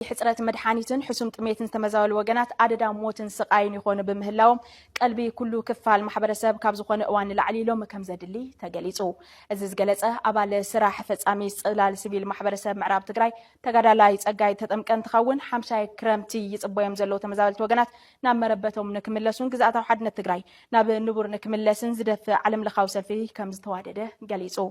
حصرت مدحانيتن حسوم طميتن تمزاول وغنات عددا موتن سقاين يكون بمهلاوم قلبي كله كفال محبرسب كاب زخونه اوان لعليلوم كم زدلي تغليصو ازز غلصه ابال سراح فصامي صلال سبيل محبرسب معراب تግራይ ተጋዳላይ ጸጋይ ተጠምቀን ተኸውን 50 ክረምቲ ይጽቦየም ዘለው ተመዛወልት ወገናት ናመረበቶም ንክምለሱን ግዛታው ሓድነት ትግራይ ናብ ንቡር ንክምለስን ዝደፍ ዓለም ለኻው ሰልፊ ከም ዝተዋደደ ገሊጹ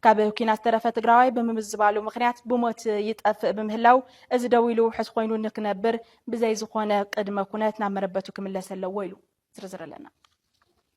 ካብ ኩናት ተረፈ ትግራይ በመምዝባሉ ምክንያት ብሞት ይጠፍ በመህላው እዚ ደዊሉ ሕስ ኮይኑ ንክነብር ብዘይ ዝኾነ ቅድመ ኩነት ናመረበቱ ክምለሰለው ወይሉ ዝርዝረለና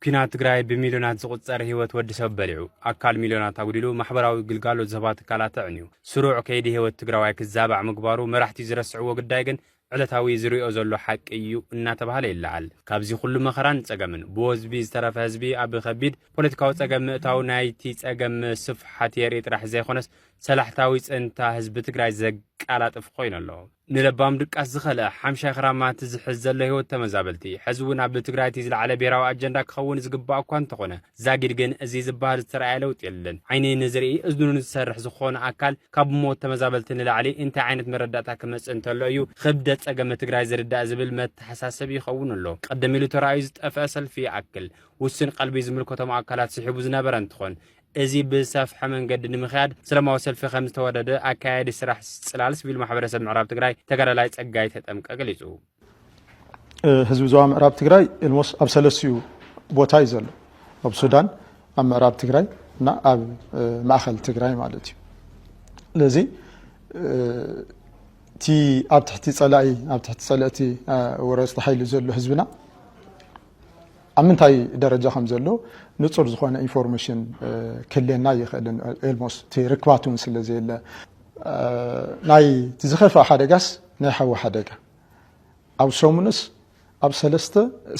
ኩናት ትግራይ በሚሊዮናት ዝቁጸር ህይወት ወድሰብ በልዑ አካል ሚሊዮናት አጉዲሉ ማህበራዊ ግልጋሎት ዘባት ካላት ዕኒው ስሩዕ ከይዲ ህይወት ትግራይ ክዛባዕ ምግባሩ መራሕቲ ዝረስዕዎ ጉዳይ ግን ዕለታዊ ዝሪኦ ዘሎ ሓቂ እዩ እናተባሃለ ይላዓል ካብዚ ኩሉ መኸራን ጸገምን ብወዝቢ ዝተረፈ ህዝቢ ኣብ ከቢድ ፖለቲካዊ ጸገም ምእታው ናይቲ ጸገም ስፍሓት የርኢ ጥራሕ ዘይኾነስ ሰላሕታዊ ጽንታ ህዝቢ ትግራይ ዘቃላጥፍ ኮይኑ ኣሎ ንለባም ድቃስ ዝኸለ 50 ክራማት ዝሕዝ ዘሎ ህይወት ተመዛበልቲ ሕዝቡን ኣብ ትግራይ ዝለዓለ ብሔራዊ አጀንዳ ክኸውን ዝግባእ እኳ እንተኾነ ዛጊድ ግን እዚ ዝበሃል ዝተረኣየ ለውጥ የለን ዓይኒ ንዝርኢ እዝኑን ዝሰርሕ ዝኾነ ኣካል ካብ ሞት ተመዛበልቲ ንላዕሊ እንታይ ዓይነት መረዳእታ ክመጽእ እንተሎ እዩ ክብደት ጸገም ትግራይ ዝርዳእ ዝብል መተሓሳሰብ ይኸውን ኣሎ ቀደም ኢሉ ተራእዩ ዝጠፍአ ሰልፊ ይኣክል ውስን ቀልቢ ዝምልከቶም ኣካላት ስሒቡ ዝነበረ እንትኾን እዚ ብሰፍሐ መንገድ ንምኽያድ ሰላማዊ ሰልፊ ከም ዝተወደደ ኣካያዲ ስራሕ ጽላል ሲቪል ማሕበረሰብ ምዕራብ ትግራይ ተጋዳላይ ጸጋይ ተጠምቀ ገሊጹ ህዝብ ዞባ ምዕራብ ትግራይ ልሞስ ኣብ ሰለስዩ ቦታ እዩ ዘሎ ኣብ ሱዳን ኣብ ምዕራብ ትግራይ እና ኣብ ማእኸል ትግራይ ማለት እዩ ለዚ ቲ ኣብ ትሕቲ ጸላኢ ኣብ ትሕቲ ጸላእቲ ወረስቲ ሓይሉ ዘሎ ህዝብና ኣምንታይ ደረጃ ከም ዘሎ ንጹር ዝኾነ ኢንፎርሜሽን ክለና ይኽእልን ኤልሞስ ትርክባቱን ስለዘለ ናይ ትዝኸፈ ሓደጋስ ናይ ሓዊ ሓደጋ ኣብ ሰሙንስ ኣብ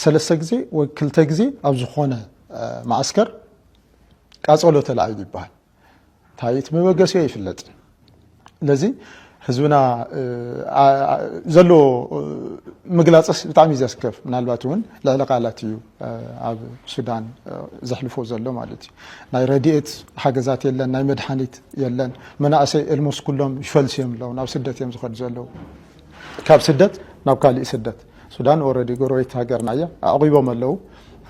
ሰለስተ ግዜ ወይ ክልተ ግዜ ኣብ ዝኾነ ማዕስከር ቃጸሎ ተላዒሉ ይበሃል ታይት መበገሲያ ይፍለጥ ለዚ ህዝብና ዘሎ ምግላጽስ ብጣዕሚ ዘስከፍ ምናልባት እውን ልዕሊ ቃላት እዩ ኣብ ሱዳን ዘሕልፎ ዘሎ ማለት እዩ ናይ ረድኤት ሓገዛት የለን ናይ መድሓኒት የለን መናእሰይ ኤልሞስ ኩሎም ይፈልስዮም ኣለዉ ናብ ስደት እዮም ዝኸዱ ዘለዉ ካብ ስደት ናብ ካሊእ ስደት ሱዳን ኦልሬዲ ጎረቤት ሃገርና እያ ኣዕቂቦም ኣለዉ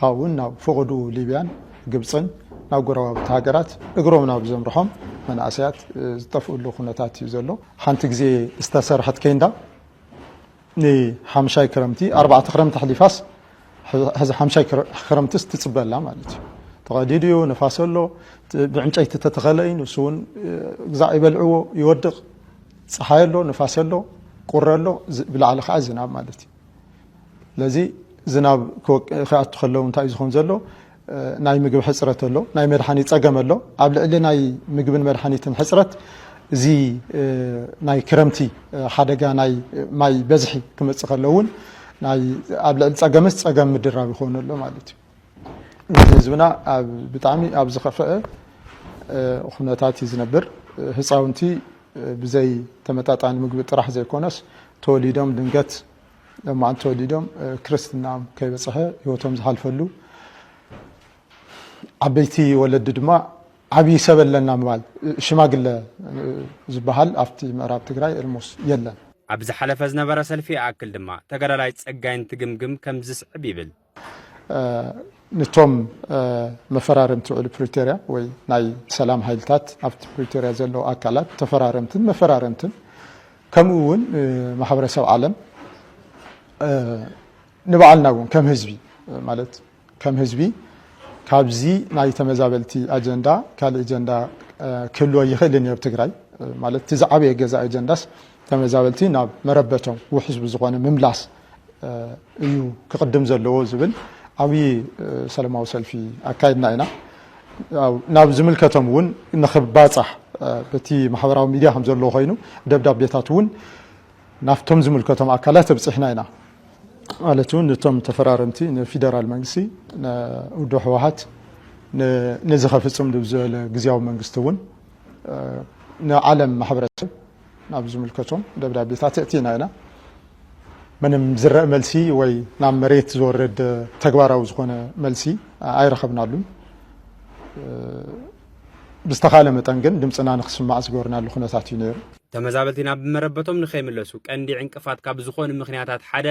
ካብኡ እውን ናብ ፍቕዱ ሊብያን ግብፅን ናብ ጎረቤት ሃገራት እግሮም ናብ ዘምርሖም መንእሰያት ዝጠፍኡሉ ኩነታት እዩ ዘሎ ሓንቲ ግዜ ዝተሰርሐት ከይንዳ ን50 ክረምቲ 4 ክረምቲ ሕሊፋስ ሕዚ 50 ክረምቲስ ትጽበላ ማለት እዩ ተቐዲድዩ ነፋስ ኣሎ ብዕንጨይቲ ተተኸለይ ንሱ እውን ግዛዕ ይበልዕዎ ይወድቕ ፀሓይ ኣሎ ነፋስ ኣሎ ቁሪ ኣሎ ብላዕሊ ከዓ ዝናብ ማለት እዩ ለዚ ዝናብ ክኣቱ ከለዉ እንታይ ዝኾን ዘሎ ናይ ምግብ ሕጽረት ኣሎ ናይ መድሓኒት ጸገም ኣሎ ኣብ ልዕሊ ናይ ምግብን መድሓኒትን ሕጽረት እዚ ናይ ክረምቲ ሓደጋ ናይ ማይ በዝሒ ክመጽእ ከለውን ናይ ኣብ ልዕሊ ጸገምስ ጸገም ምድራብ ይኾን ኣሎ ማለት እዩ ህዝብና ኣብ ብጣዕሚ ኣብ ዝኸፍአ ኩነታት ዝነብር ህፃውንቲ ብዘይ ተመጣጣኒ ምግቢ ጥራሕ ዘይኮነስ ተወሊዶም ድንገት ለማዓን ተወሊዶም ክርስትና ከይበጽሐ ህይወቶም ዝሓልፈሉ ዓበይቲ ወለድ ድማ ዓብይ ሰበለና ምባል ሽማግለ ዝበሃል ኣብቲ ምዕራብ ትግራይ ኤልሞስ የለን ኣብዚ ሓለፈ ዝነበረ ሰልፊ ኣክል ድማ ተጋዳላይ ጸጋይን ትግምግም ከም ዝስዕብ ይብል ንቶም መፈራረምቲ ውዕል ፕሪቶሪያ ወይ ናይ ሰላም ሃይልታት ኣብቲ ፕሪቶሪያ ዘለዎ ኣካላት ተፈራረምትን መፈራረምትን ከምኡ እውን ማሕበረሰብ ዓለም ንባዕልና እውን ከም ህዝቢ ማለት ከም ህዝቢ ካብዚ ናይ ተመዛበልቲ አጀንዳ ካልእ አጀንዳ ክህልዎ ይኽእልን ኣብ ትግራይ ማለት ትዛዕበየ ገዛ አጀንዳስ ተመዛበልቲ ናብ መረበቶም ውሕዝ ብዝኾነ ምምላስ እዩ ክቅድም ዘለዎ ዝብል ዓብይ ሰላማዊ ሰልፊ ኣካይድና ኢና ናብ ዝምልከቶም እውን ንኽባጻሕ በቲ ማሕበራዊ ሚድያ ከም ዘለዎ ኮይኑ ደብዳቤታት እውን ናፍቶም ዝምልከቶም ኣካላት ኣብፅሕና ኢና ማለት እውን ነቶም ተፈራረምቲ ንፌደራል መንግስቲ ንውድብ ህወሓት ንዝኸፍጽም ዝበለ ግዝያዊ መንግስቲ እውን ንዓለም ማሕበረሰብ ናብ ዝምልከቶም ደብዳቤታት እቲና ኢና ምንም ዝረአ መልሲ ወይ ናብ መሬት ዝወርድ ተግባራዊ ዝኾነ መልሲ ኣይረኸብናሉን ብዝተኻለ መጠን ግን ድምፅና ንክስማዕ ዝገበርናሉ ኩነታት እዩ ነይሩ ተመዛበልቲና ብመረበቶም ንኸይምለሱ ቀንዲ ዕንቅፋት ካብ ዝኾኑ ምኽንያታት ሓደ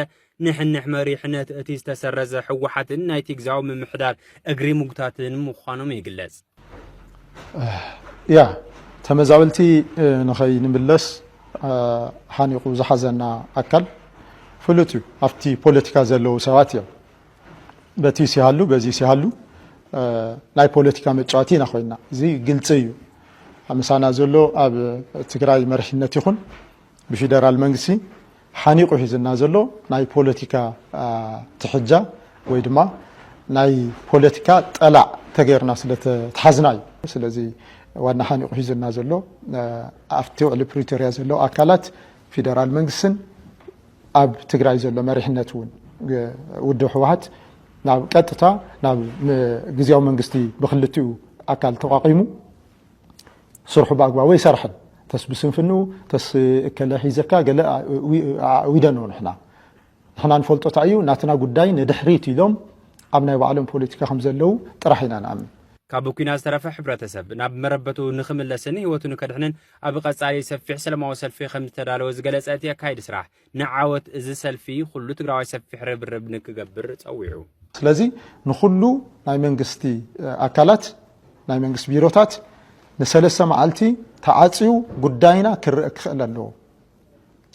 ንሕንሕ መሪሕነት እቲ ዝተሰረዘ ሕወሓትን ናይቲ ግዝያዊ ምምሕዳር እግሪ ሙግታትን ምዃኖም ይግለጽ። ያ ተመዛበልቲ ንኸይንምለስ ሓኒቑ ዝሓዘና ኣካል ፍሉጥ እዩ። ኣብቲ ፖለቲካ ዘለዉ ሰባት እዮም። በቲ ሲሃሉ በዚ ሲሃሉ ናይ ፖለቲካ መጫወቲ ኢና ኮይና እዚ ግልጽ እዩ። ምሳና ዘሎ ኣብ ትግራይ መሪሕነት ይኹን ብፌደራል መንግስቲ ሓኒቑ ሒዝና ዘሎ ናይ ፖለቲካ ትሕጃ ወይ ድማ ናይ ፖለቲካ ጠላዕ ተገይርና ስለተሓዝና እዩ። ስለዚ ዋና ሓኒቑ ሒዝና ዘሎ ኣብቲ ውዕሊ ፕሪቶርያ ዘሎ ኣካላት ፌደራል መንግስትን ኣብ ትግራይ ዘሎ መሪሕነት እውን ውድብ ሕወሓት ናብ ቀጥታ ናብ ግዝያዊ መንግስቲ ብክልቲኡ ኣካል ተቋቂሙ ስርሑ ብኣግባቡ ይሰርሕን ተስ ብስንፍኑ ተስ እከለ ሒዘካ ገለ ዊደኑ ንሕና ንፈልጦታ እዩ ናትና ጉዳይ ንድሕሪት ኢሎም ኣብ ናይ ባዕሎም ፖለቲካ ከም ዘለው ጥራሕ ኢና ንኣምን። ካብ ኩናት ዝተረፈ ሕብረተሰብ ናብ መረበቱ ንኽምለስን ህይወቱ ንከድሕንን ኣብ ቀጻሊ ሰፊሕ ሰላማዊ ሰልፊ ከም ዝተዳለወ ዝገለጸ እቲ ኣካይዲ ስራሕ ንዓወት እዚ ሰልፊ ኩሉ ትግራዋይ ሰፊሕ ርብርብ ንክገብር ፀዊዑ። ስለዚ ንኩሉ ናይ መንግስቲ ኣካላት ናይ መንግስቲ ቢሮታት ንሰለስተ መዓልቲ ተዓፅዩ ጉዳይና ክርአ ክኽእል ኣለዎ።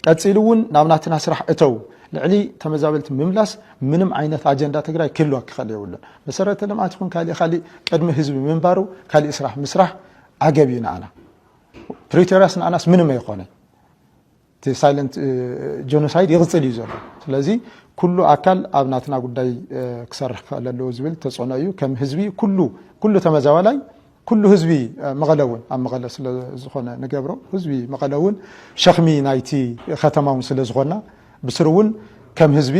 ቀፂሉ እውን ናብ ናትና ስራሕ እተው ልዕሊ ተመዛበልቲ ምምላስ ምንም ዓይነት ኣጀንዳ ትግራይ ክህልዋ ክኽእል የብሉን። መሰረተ ልምዓት ይኹን ካሊእ ቅድሚ ህዝቢ ምንባሩ ካሊእ ስራሕ ምስራሕ ዓገብ እዩ ንኣና። ፕሪቶሪያስ ንኣናስ ምንም ኣይኮነን። እቲ ሳይለንት ጆኖሳይድ ይቕፅል እዩ ዘሎ። ስለዚ ኩሉ ኣካል ኣብ ናትና ጉዳይ ክሰርሕ ክኽእል ኣለዎ ዝብል ተፅዕኖ እዩ። ከም ህዝቢ ኩሉ ተመዛበላይ ኩሉ ህዝቢ መቐለውን ኣብ መቐለ ስለ ዝኾነ ንገብሮ ህዝቢ መቐለውን ሸኽሚ ናይቲ ከተማውን ስለ ዝኾና ብስሩ እውን ከም ህዝቢ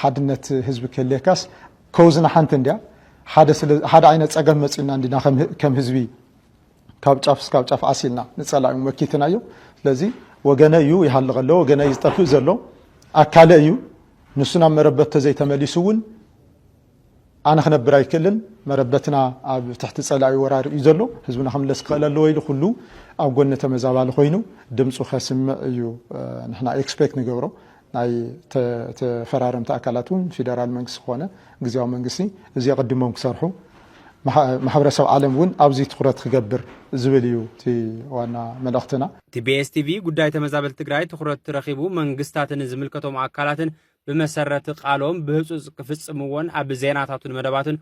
ሓድነት ህዝቢ ክህልየካስ ከውዝና ሓንቲ እንድያ ሓደ ዓይነት ፀገም መፂና እንዲና ከም ህዝቢ ካብ ጫፍ እስካብ ጫፍ ኣሲልና ንፀላእዩ መኪትና እዩ። ስለዚ ወገነ እዩ ይሃልቕ ኣሎ ወገነ እዩ ዝጠፍእ ዘሎ ኣካለ እዩ ንሱ ናብ መረበት ተዘይተመሊሱ እውን ኣነ ክነብር ኣይክእልን መረበትና ኣብ ትሕቲ ፀላእዩ ወራሪ እዩ ዘሎ ህዝብና ክምለስ ክኽእል ኣለዎ ኢሉ ኩሉ ኣብ ጎኒ ተመዛባሊ ኮይኑ ድምፁ ከስምዕ እዩ ንሕና ኤክስፔክት ንገብሮ። ናይ ተፈራረምቲ ኣካላት እውን ፌደራል መንግስቲ ክኾነ ግዝያዊ መንግስቲ እዚ ቀዲሞም ክሰርሑ ማሕበረሰብ ዓለም እውን ኣብዚ ትኩረት ክገብር ዝብል እዩ እቲ ዋና መልእኽትና። ቲቢኤስ ቲቪ ጉዳይ ተመዛበልቲ ትግራይ ትኩረት ረኺቡ መንግስታትን ዝምልከቶም ኣካላትን ብመሰረት ቃሎም ብህፁፅ ክፍጽምዎን ኣብ ዜናታቱን መደባትን